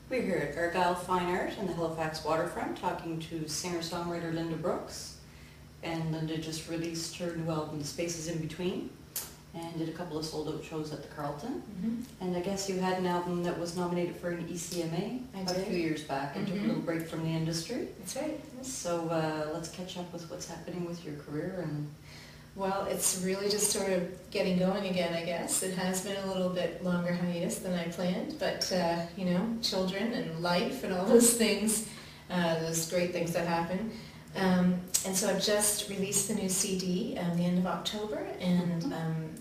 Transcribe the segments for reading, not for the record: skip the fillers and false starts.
We're here at Argyle Fine Art in the Halifax waterfront talking to singer-songwriter Linda Brooks. And Linda just released her new album, The Spaces in Between, and did a couple of sold-out shows at the Carlton. And I guess you had an album that was nominated for an ECMA a few years back and took a little break from the industry. That's right. So let's catch up with what's happening with your career. And well, it's really just sort of getting going again, I guess. It has been a little bit longer hiatus than I planned, but you know, children and life and all those things, those great things that happen. And so I just released the new CD the end of October, and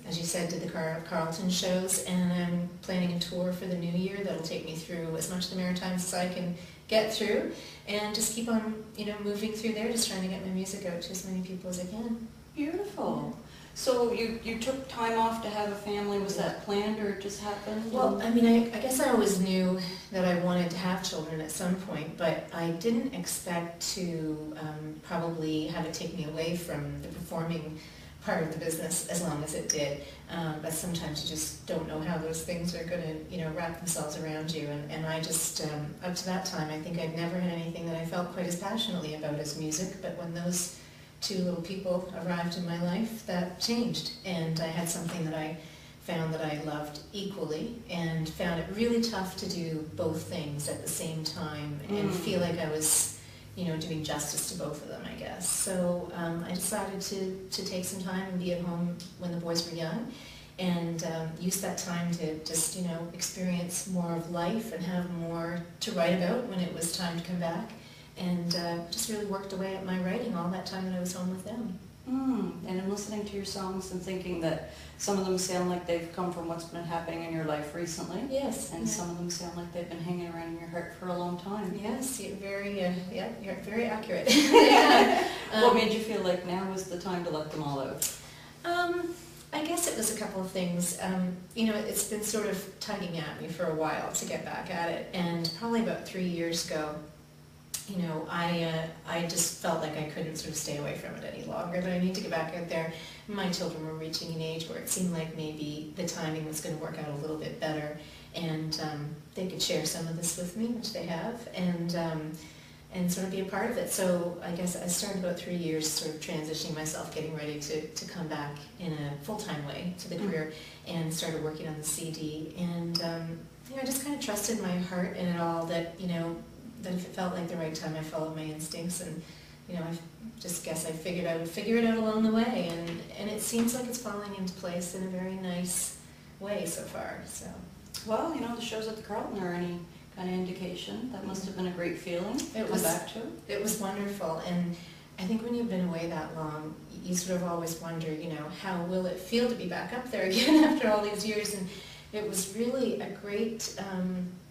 as you said, did the Carlton shows, and I'm planning a tour for the new year that'll take me through as much of the Maritimes as I can get through, and just keep on, you know, moving through there, just trying to get my music out to as many people as I can. Beautiful. So you took time off to have a family. Was that planned or it just happened? Well, I mean, I guess I always knew that I wanted to have children at some point, but I didn't expect to probably have it take me away from the performing part of the business as long as it did. But sometimes you just don't know how those things are going to, you know, wrap themselves around you. And I just, up to that time, I think I'd never had anything that I felt quite as passionately about as music. But when those two little people arrived in my life, that changed, and I had something that I found that I loved equally, and found it really tough to do both things at the same time and feel like I was, you know, doing justice to both of them, I guess. So I decided to take some time and be at home when the boys were young, and use that time to just, you know, experience more of life and have more to write about when it was time to come back. And just really worked away at my writing all that time that I was home with them. And I'm listening to your songs and thinking that some of them sound like they've come from what's been happening in your life recently. Yes. And some of them sound like they've been hanging around in your heart for a long time. Yes, you're very accurate. What made you feel like now was the time to let them all out? I guess it was a couple of things. You know, it's been sort of tugging at me for a while to get back at it. And probably about 3 years ago, you know, I just felt like I couldn't sort of stay away from it any longer, that I need to get back out there. My children were reaching an age where it seemed like maybe the timing was going to work out a little bit better, and they could share some of this with me, which they have, and sort of be a part of it. So I guess I started about 3 years sort of transitioning myself, getting ready to come back in a full-time way to the career, and started working on the CD. And you know, I just kind of trusted my heart in it all, that, you know, that if it felt like the right time, I followed my instincts, and, you know, I just guess I figured I would figure it out along the way, and it seems like it's falling into place in a very nice way so far. So, well, you know, the shows at the Carlton are any kind of indication. That must have been a great feeling to come back to. It was wonderful, and I think when you've been away that long, you sort of always wonder, you know, how will it feel to be back up there again after all these years. And it was really a great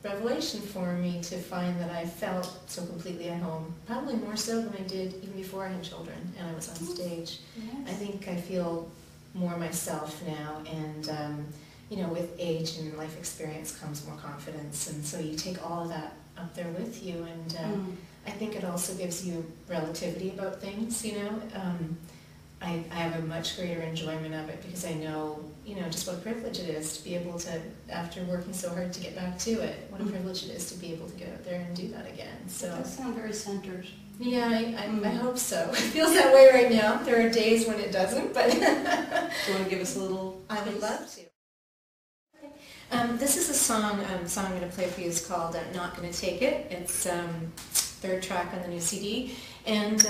revelation for me to find that I felt so completely at home, probably more so than I did even before I had children and I was on stage. Yes. I think I feel more myself now, and you know, with age and life experience comes more confidence, and so you take all of that up there with you, and I think it also gives you relativity about things, you know. I have a much greater enjoyment of it because I know, you know, just what a privilege it is to be able to, after working so hard to get back to it, what a privilege it is to be able to get out there and do that again. So It does sound very centered. Yeah, I hope so. It feels that way right now. There are days when it doesn't, but Do you want to give us a little? I would love to. This is a song I'm going to play for you. It's called Not Gonna Take It. It's third track on the new CD. And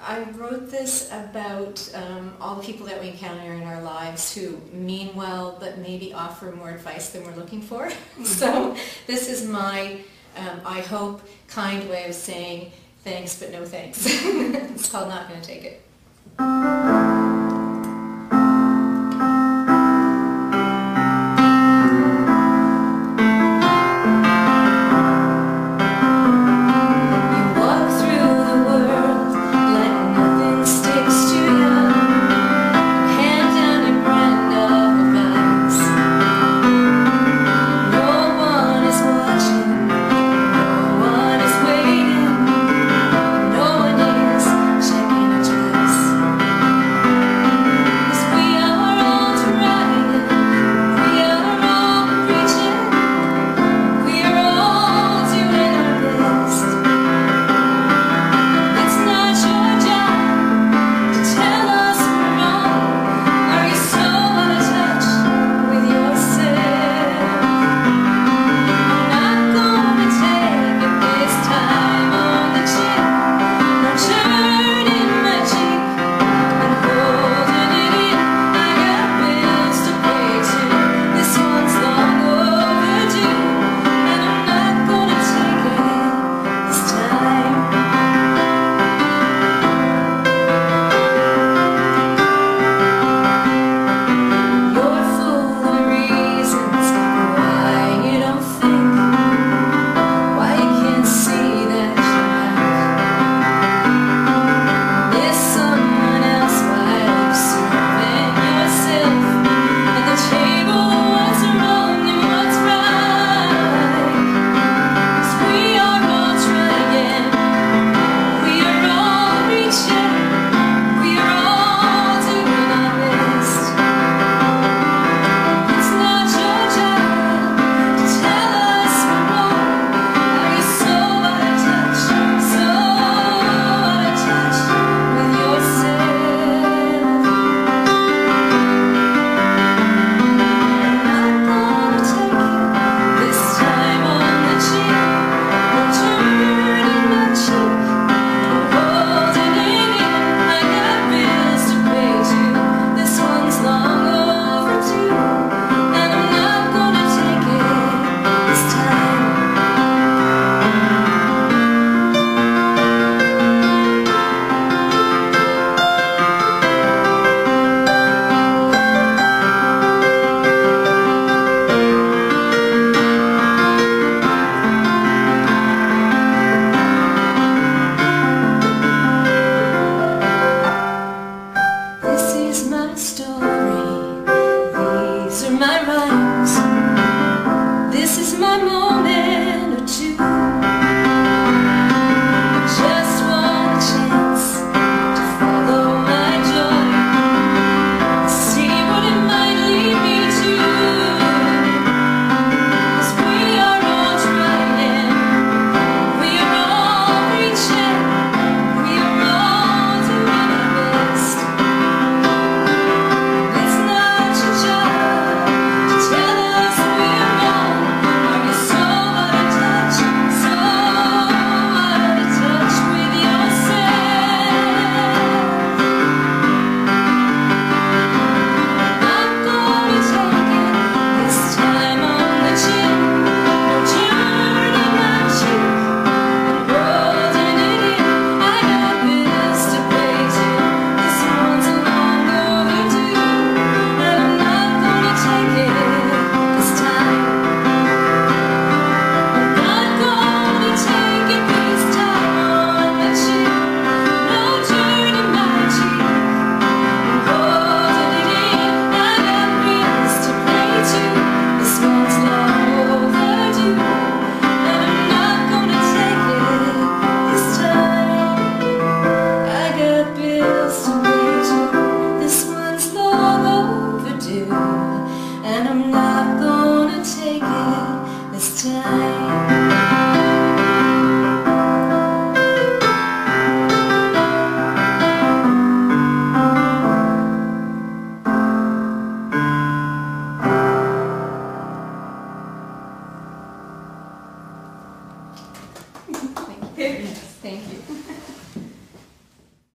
I wrote this about all the people that we encounter in our lives who mean well, but maybe offer more advice than we're looking for. So this is my, I hope, kind way of saying thanks, but no thanks. It's called Not Gonna Take It. No one is checking a dress. Thank you. Thank you.